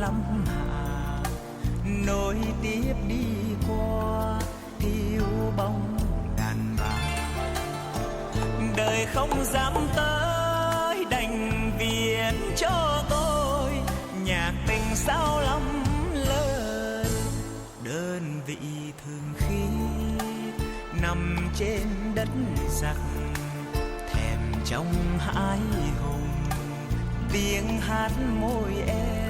lâm hạ nối tiếp đi qua thiếu bóng đàn bà. Đời không dám tới đành viết cho tôi nhạc tình sao lắm lời. Đơn vị thường khi nằm trên đất giặc thèm trong hãi hùng tiếng hát môi em